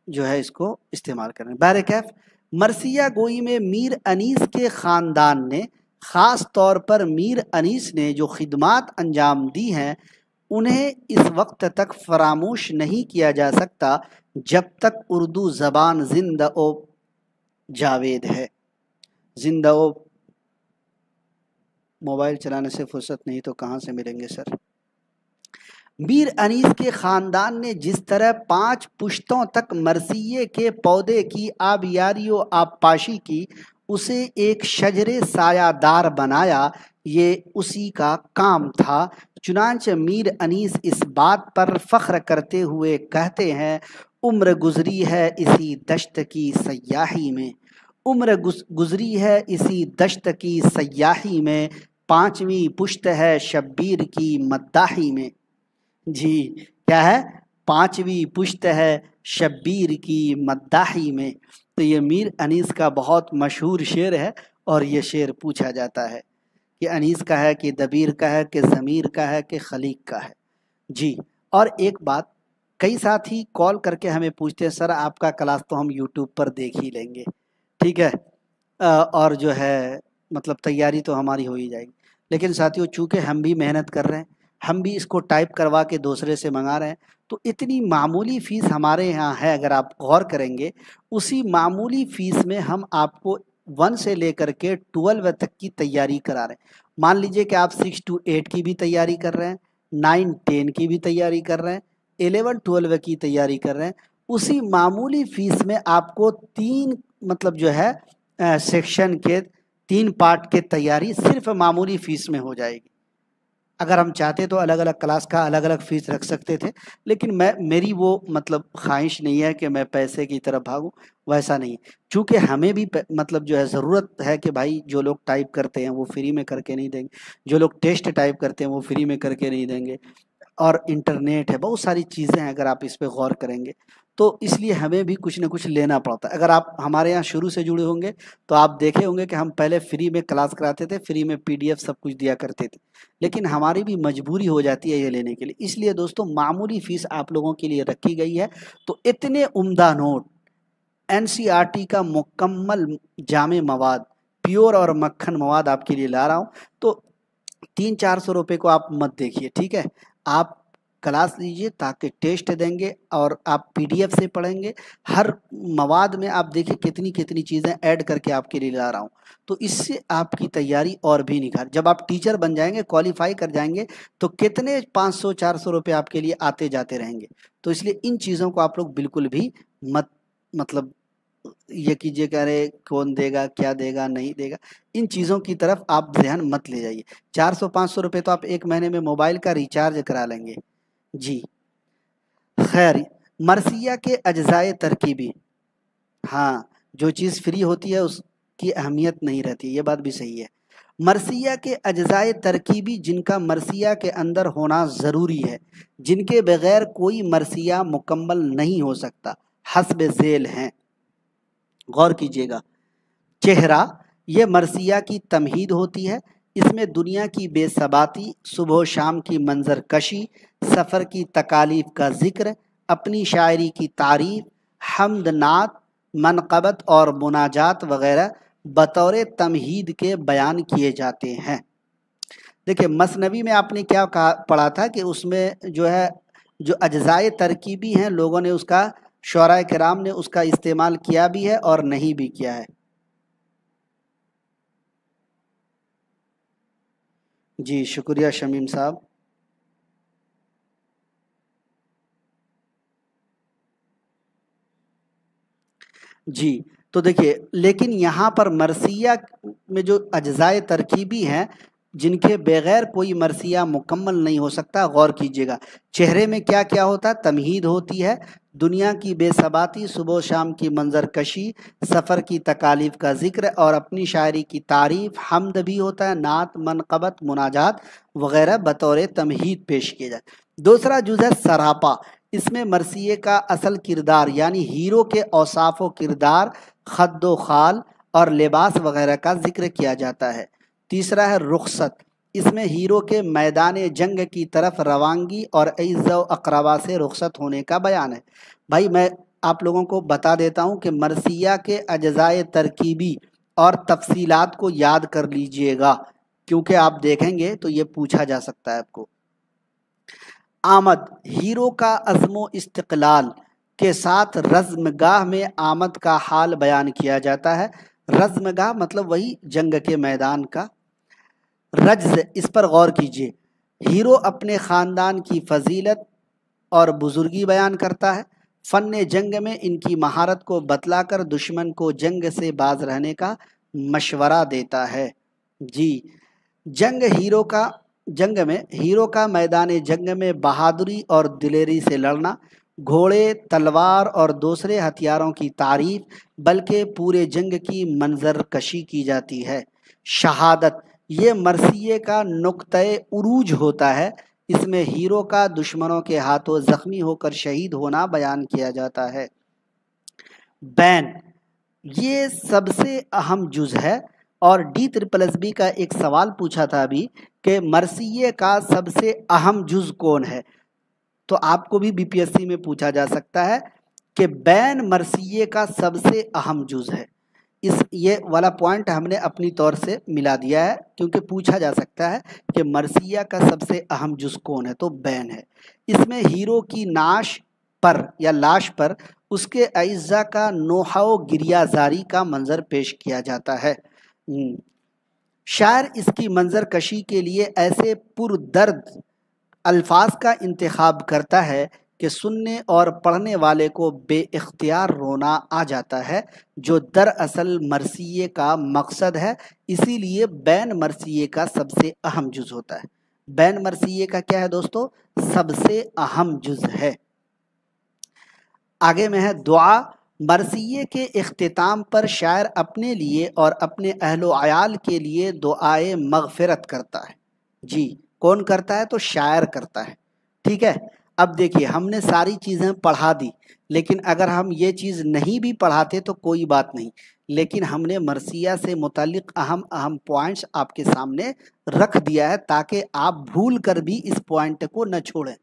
جو ہے اس کو استعمال کریں۔ بہرکیف مرثیہ گوئی میں میر انیس کے خاندان نے، خاص طور پر میر انیس نے جو خدمات انجام دی ہیں انہیں اس وقت تک فراموش نہیں کیا جا سکتا جب تک اردو زبان زندہ و جاوید ہے۔ زندہ و موبائل چلانے سے فرصت نہیں تو کہاں سے ملیں گے سر۔ میر انیس کے خاندان نے جس طرح 5 پشتوں تک مرثیے کے پودے کی آبیاری و آبپاشی کی، اسے ایک شجر سایہ دار بنایا، یہ اسی کا کام تھا۔ چنانچہ میر انیس اس بات پر فخر کرتے ہوئے کہتے ہیں، عمر گزری ہے اسی دشت کی سیاحی میں، عمر گزری ہے اسی دشت کی سیاحی میں، 5ویں پشت ہے شبیر کی مداحی میں۔ جی کیا ہے؟ 5ویں پشت ہے شبیر کی مداحی میں۔ تو یہ میر انیس کا بہت مشہور شعر ہے، اور یہ شعر پوچھا جاتا ہے کہ انیس کا ہے کہ دبیر کا ہے کہ ضمیر کا ہے کہ خلیق کا ہے۔ جی اور ایک بات، کئی ساتھی کال کر کے ہمیں پوچھتے ہیں سر آپ کا کلاس تو ہم یوٹیوب پر دیکھ ہی لیں گے، ٹھیک ہے، اور جو ہے مطلب تیاری تو ہماری ہو ہی جائے گی، لیکن ساتھیوں چونکہ ہم بھی محنت کر رہے ہیں، ہم بھی اس کو ٹائپ کروا کے دوسرے سے منگا رہے ہیں، تو اتنی معمولی فیس ہمارے یہاں ہے، اگر آپ غور کریں گے اسی معمولی فیس میں ہم آپ کو 1 سے لے کر کے 12 تک کی تیاری کرا رہے ہیں۔ مان لیجئے کہ آپ 6 to 8 کی بھی تیاری کر رہے ہیں، 9 10 کی بھی تیاری کر رہے ہیں، 11 12 کی تیاری کر رہے ہیں، اسی معمولی فیس میں آپ کو 3 مطلب جو ہے سیکشن کے 3 پارٹ کے تیاری صرف معمولی فیس میں ہو جائے گی۔ اگر ہم چاہتے تو الگ الگ کلاس کا الگ الگ فیس رکھ سکتے تھے، لیکن میری وہ مطلب خواہش نہیں ہے کہ میں پیسے کی طرف بھاگوں، ویسا نہیں، چونکہ ہمیں بھی مطلب جو ہے ضرورت ہے کہ بھائی جو لوگ ٹائپ کرتے ہیں وہ فری میں کر کے نہیں دیں گے، جو لوگ ٹیسٹ ٹائپ کرتے ہیں وہ فری میں کر کے نہیں دیں گے، اور انٹرنیٹ ہے، بہت ساری چیزیں ہیں، اگر آپ اس پہ غور کریں گے تو اس لیے ہمیں بھی کچھ نہ کچھ لینا پڑتا ہے۔ اگر آپ ہمارے یہاں شروع سے جڑے ہوں گے تو آپ دیکھے ہوں گے کہ ہم پہلے فری میں کلاس کراتے تھے، فری میں PDF سب کچھ دیا کرتے تھے، لیکن ہماری بھی مجبوری ہو جاتی ہے یہ لینے کے لیے، اس لیے دوستوں معمولی فیس آپ لوگوں کے لیے رکھی گئی ہے۔ تو اتنے عمدہ نوٹ، NCERT کا مکمل جامع مواد، پیور اور مکھن مواد آپ کے لیے لا رہا ہوں، تو 300-400 روپے کو آپ مت دیکھیے، ٹھیک ہے، آپ کلاس لیجئے تاکہ ٹیسٹ دیں گے اور آپ PDF سے پڑھیں گے، ہر مواد میں آپ دیکھیں کتنی کتنی چیزیں ایڈ کر کے آپ کے لیے لا رہا ہوں، تو اس سے آپ کی تیاری اور بھی نکھار، جب آپ ٹیچر بن جائیں گے، کوالیفائی کر جائیں گے تو کتنے 500-400 روپے آپ کے لیے آتے جاتے رہیں گے۔ تو اس لیے ان چیزوں کو آپ لوگ بالکل بھی مت مطلب یہ کیجئے کہ ارے کون دے گا، کیا دے گا، نہیں دے گا، ان چیزوں کی طرف آپ ذہن مت لے جائیے۔ 400-500 روپے تو آپ ایک مہینے میں موبائل کا ریچارج کرا لیں گے۔ جی خیر، مرثیہ کے اجزائے ترکیبی، ہاں جو چیز فری ہوتی ہے اس کی اہمیت نہیں رہتی، یہ بات بھی صحیح ہے۔ مرثیہ کے اجزائے ترکیبی جن کا مرثیہ کے اندر ہونا ضروری ہے، جن کے بغیر کوئی مرثیہ مکمل نہیں ہو سکتا، حسب ذیل ہیں، غور کیجیے گا۔ چہرہ، یہ مرثیہ کی تمہید ہوتی ہے، اس میں دنیا کی بے ثباتی، صبح و شام کی منظر کشی، سفر کی تکالیف کا ذکر، اپنی شاعری کی تعریف، حمد نعت، منقبت اور مناجات وغیرہ بطور تمہید کے بیان کیے جاتے ہیں۔ دیکھیں مثنوی میں آپ نے کیا پڑھا تھا کہ اس میں جو ہے جو اجزائے ترکیبی ہیں لوگوں نے اس کا، شعراء کرام نے اس کا استعمال کیا بھی ہے اور نہیں بھی کیا ہے۔ جی شکریہ شمیم صاحب۔ جی تو دیکھیے، لیکن یہاں پر مرثیہ میں جو اجزائے ترکیبی ہیں جن کے بغیر کوئی مرثیہ مکمل نہیں ہو سکتا۔ غور کیجیے گا چہرے میں کیا کیا ہوتا ہے، تمہید ہوتی ہے، دنیا کی بے ثباتی، صبح و شام کی منظر کشی، سفر کی تکالیف کا ذکر، اور اپنی شاعری کی تعریف، حمد بھی ہوتا ہے، نعت، منقبت، مناجات وغیرہ بطور تمہید پیش کیے جائے۔ دوسرا جز ہے سراپا، اس میں مرثیے کا اصل کردار یعنی ہیرو کے اوصاف و کردار، خد و خال اور لباس وغیرہ کا ذکر کیا جاتا ہے۔ تیسرا ہے رخصت، اس میں ہیرو کے میدان جنگ کی طرف روانگی اور اعزاء و اقربا سے رخصت ہونے کا بیان ہے۔ بھائی میں آپ لوگوں کو بتا دیتا ہوں کہ مرثیہ کے اجزائے ترکیبی اور تفصیلات کو یاد کر لیجئے گا، کیونکہ آپ دیکھیں گے تو یہ پوچھا جا سکتا ہے آپ کو۔ آمد، ہیرو کا عزم و استقلال کے ساتھ رزمگاہ میں آمد کا حال بیان کیا جاتا ہے۔ رزمگاہ مطلب وہی جنگ کے میدان کا۔ رجز، اس پر غور کیجیے، ہیرو اپنے خاندان کی فضیلت اور بزرگی بیان کرتا ہے، فن جنگ میں ان کی مہارت کو بتلا کر دشمن کو جنگ سے باز رہنے کا مشورہ دیتا ہے۔ جی، ہیرو کا میدان جنگ میں بہادری اور دلیری سے لڑنا، گھوڑے، تلوار اور دوسرے ہتھیاروں کی تعریف بلکہ پورے جنگ کی منظر کشی کی جاتی ہے۔ شہادت، یہ مرثیے کا نقطۂ عروج ہوتا ہے، اس میں ہیرو کا دشمنوں کے ہاتھوں زخمی ہو کر شہید ہونا بیان کیا جاتا ہے۔ بین، یہ سب سے اہم جز ہے، اور DSSB کا ایک سوال پوچھا تھا ابھی کہ مرثیے کا سب سے اہم جز کون ہے، تو آپ کو بھی BPSC میں پوچھا جا سکتا ہے کہ بین مرثیے کا سب سے اہم جز ہے۔ یہ والا پوائنٹ ہم نے اپنی طور سے ملا دیا ہے کیونکہ پوچھا جا سکتا ہے کہ مرثیہ کا سب سے اہم جز کون ہے، تو بین ہے۔ اس میں ہیرو کی نعش پر یا لاش پر اس کے اعزاء کا نوحہ و گریہ زاری کا منظر پیش کیا جاتا ہے۔ شاعر اس کی منظر کشی کے لیے ایسے پردرد الفاظ کا انتخاب کرتا ہے کہ سننے اور پڑھنے والے کو بے اختیار رونا آ جاتا ہے، جو دراصل مرثیے کا مقصد ہے۔ اسی لیے بین مرثیے کا سب سے اہم جز ہوتا ہے۔ بین مرثیے کا کیا ہے دوستو؟ سب سے اہم جز ہے۔ آگے میں ہے دعا، مرثیے کے اختتام پر شاعر اپنے لیے اور اپنے اہل و عیال کے لیے دعائے مغفرت کرتا ہے۔ جی، کون کرتا ہے؟ تو شاعر کرتا ہے۔ ٹھیک ہے، اب دیکھیے ہم نے ساری چیزیں پڑھا دی، لیکن اگر ہم یہ چیز نہیں بھی پڑھاتے تو کوئی بات نہیں، لیکن ہم نے مرثیہ سے متعلق اہم پوائنٹس آپ کے سامنے رکھ دیا ہے تاکہ آپ بھول کر بھی اس پوائنٹ کو نہ چھوڑیں۔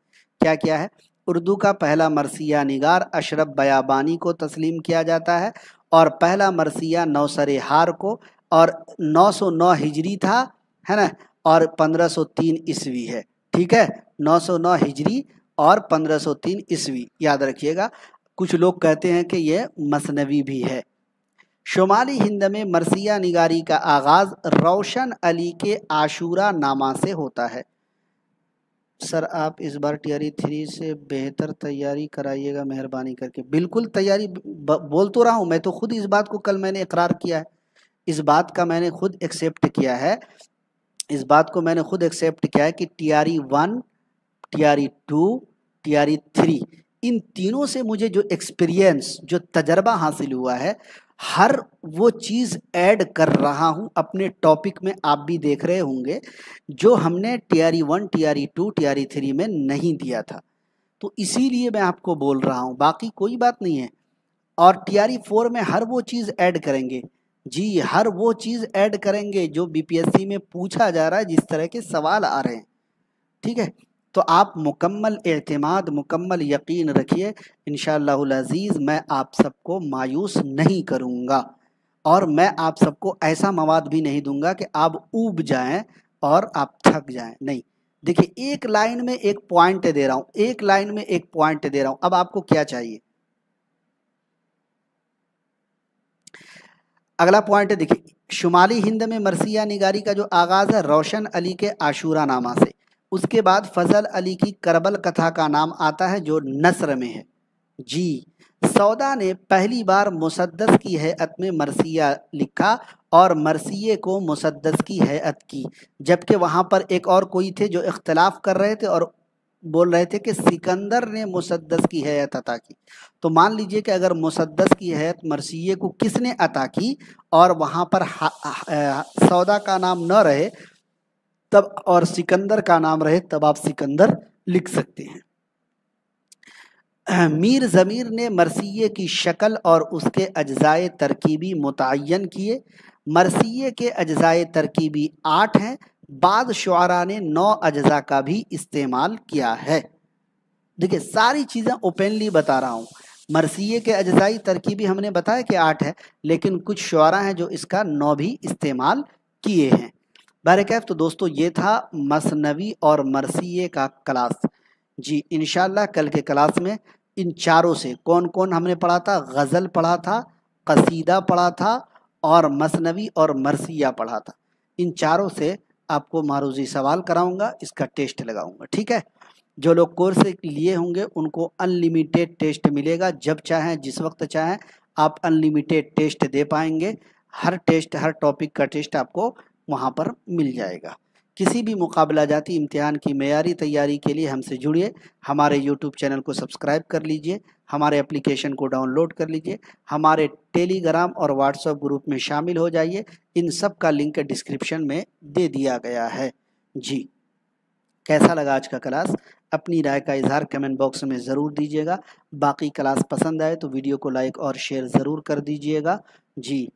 کیا کیا ہے؟ اردو کا پہلا مرثیہ نگار اشرف بیابانی کو تسلیم کیا جاتا ہے، اور پہلا مرثیہ نوسر ہار کو، اور 909 ہجری تھا، ہے نا، اور 1503 عیسوی ہے۔ ٹھیک ہے، 909 ہجری اور 1503 عیسوی یاد رکھیے گا۔ کچھ لوگ کہتے ہیں کہ یہ مثنوی بھی ہے۔ شمالی ہند میں مرثیہ نگاری کا آغاز روشن علی کے عاشورہ نامہ سے ہوتا ہے۔ سر آپ اس بار TRE 3 سے بہتر تیاری کرائیے گا مہربانی کر کے۔ بالکل تیاری بول تو رہا ہوں، میں تو خود اس بات کو کل میں نے اقرار کیا ہے، اس بات کا میں نے خود ایکسیپٹ کیا ہے، اس بات کو میں نے خود ایکسیپٹ کیا ہے کہ TRE 1، TRE 2، TRE 3 ان تینوں سے مجھے جو ایکسپیرینس، جو تجربہ حاصل ہوا ہے، ہر وہ چیز ایڈ کر رہا ہوں اپنے ٹاپک میں۔ آپ بھی دیکھ رہے ہوں گے جو ہم نے TRE 1، TRE 2، TRE 3 میں نہیں دیا تھا، تو اسی لیے میں آپ کو بول رہا ہوں، باقی کوئی بات نہیں ہے۔ اور TRE 4 میں ہر وہ چیز ایڈ کریں گے، جی ہر وہ چیز ایڈ کریں گے جو BPSC میں پوچھا جا رہا ہے، جس طرح کے سوال آ رہے ہیں۔ ٹھیک ہے، تو آپ مکمل اعتماد، مکمل یقین رکھیے، انشاءاللہ العزیز میں آپ سب کو مایوس نہیں کروں گا، اور میں آپ سب کو ایسا مواد بھی نہیں دوں گا کہ آپ اوب جائیں اور آپ تھک جائیں، نہیں۔ دیکھیے ایک لائن میں ایک پوائنٹ دے رہا ہوں، ایک لائن میں ایک پوائنٹ دے رہا ہوں، اب آپ کو کیا چاہیے؟ اگلا پوائنٹ دیکھیے، شمالی ہند میں مرثیہ نگاری کا جو آغاز ہے روشن علی کے عاشورہ نامہ سے، اس کے بعد فضل علی کی کربل کتھا کا نام آتا ہے جو نثر میں ہے۔ جی، सौदा ने पहली बार मुसद्दस की हैयत में मरसिया लिखा और मरसिये को मुसद्दस की हैयत की, जबकि वहाँ पर एक और कोई थे जो इख्तलाफ कर रहे थे और बोल रहे थे कि सिकंदर ने मुसद्दस की हैयत अता की। तो मान लीजिए कि अगर मुसद्दस की हैयत मरसिये को किसने अता की और वहाँ पर सौदा का नाम न रहे तब और सिकंदर का नाम रहे, तब आप सिकंदर लिख सकते हैं। मीर ज़मीर ने मरसिये की शक्ल और उसके अज्जाए तरकीबी मुतय्यन किए। मरसिये के अज्जाए तरकीबी 8 हैं, बाद शुआरा ने 9 अज्जा का भी इस्तेमाल किया है। देखिए सारी चीज़ें ओपनली बता रहा हूँ। मरसिये के अज्जाई तरकीबी हमने बताया कि 8 है, लेकिन कुछ शुआरा हैं जो इसका 9 भी इस्तेमाल किए हैं। बहरकैफ तो दोस्तों ये था मसनवी और मरसिये का क्लास। जी इंशाल्लाह कल के क्लास में इन चारों से कौन कौन हमने पढ़ा था, गज़ल पढ़ा था, कसीदा पढ़ा था और मसनवी और मरसिया पढ़ा था। इन चारों से आपको मारूजी सवाल कराऊंगा, इसका टेस्ट लगाऊंगा। ठीक है, जो लोग कोर्स लिए होंगे उनको अनलिमिटेड टेस्ट मिलेगा, जब चाहें जिस वक्त चाहें आप अनलिमिटेड टेस्ट दे पाएंगे। हर टेस्ट, हर टॉपिक का टेस्ट आपको वहाँ पर मिल जाएगा। किसी भी मुकाबला जाती इम्तिहान की मेयारी तैयारी के लिए हमसे जुड़िए, हमारे यूट्यूब चैनल को सब्सक्राइब कर लीजिए, हमारे एप्लीकेशन को डाउनलोड कर लीजिए, हमारे टेलीग्राम और व्हाट्सएप ग्रुप में शामिल हो जाइए। इन सब का लिंक डिस्क्रिप्शन में दे दिया गया है। जी कैसा लगा आज का क्लास? अपनी राय का इजहार कमेंट बॉक्स में ज़रूर दीजिएगा। बाकी क्लास पसंद आए तो वीडियो को लाइक और शेयर ज़रूर कर दीजिएगा। जी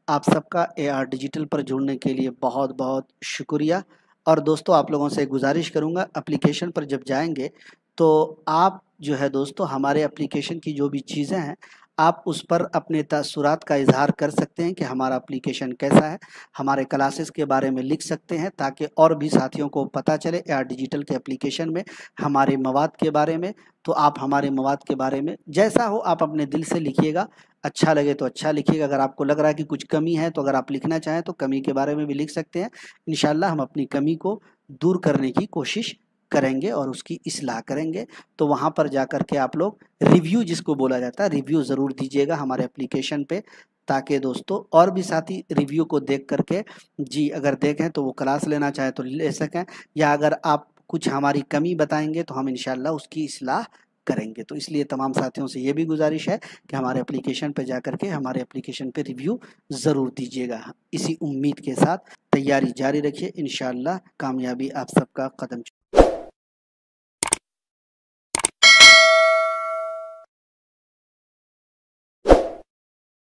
आप सबका AR डिजिटल पर जुड़ने के लिए बहुत बहुत शुक्रिया। और दोस्तों आप लोगों से गुजारिश करूंगा, एप्लीकेशन पर जब जाएंगे तो आप जो है दोस्तों हमारे एप्लीकेशन की जो भी चीज़ें हैं आप उस पर अपने तासुरात का इजहार कर सकते हैं कि हमारा एप्लीकेशन कैसा है, हमारे क्लासेस के बारे में लिख सकते हैं ताकि और भी साथियों को पता चले AR डिजिटल के एप्लीकेशन में हमारे मवाद के बारे में। तो आप हमारे मवाद के बारे में जैसा हो आप अपने दिल से लिखिएगा, अच्छा लगे तो अच्छा लिखिएगा। अगर आपको लग रहा है कि कुछ कमी है तो अगर आप लिखना चाहें तो कमी के बारे में भी लिख सकते हैं। इंशाल्लाह हम अपनी कमी को दूर करने की कोशिश करेंगे और उसकी इस्लाह करेंगे। तो वहाँ पर जा कर के आप लोग रिव्यू, जिसको बोला जाता है, रिव्यू ज़रूर दीजिएगा हमारे एप्लीकेशन पे, ताकि दोस्तों और भी साथी रिव्यू को देख करके जी अगर देखें तो वो क्लास लेना चाहे तो ले सकें, या अगर आप कुछ हमारी कमी बताएंगे तो हम इंशाल्लाह उसकी इस्लाह करेंगे। तो इसलिए तमाम साथियों से ये भी गुजारिश है कि हमारे एप्लीकेशन पे जा करके हमारे एप्लीकेशन पे रिव्यू ज़रूर दीजिएगा। इसी उम्मीद के साथ तैयारी जारी रखिए, इंशाल्लाह कामयाबी आप सबका कदम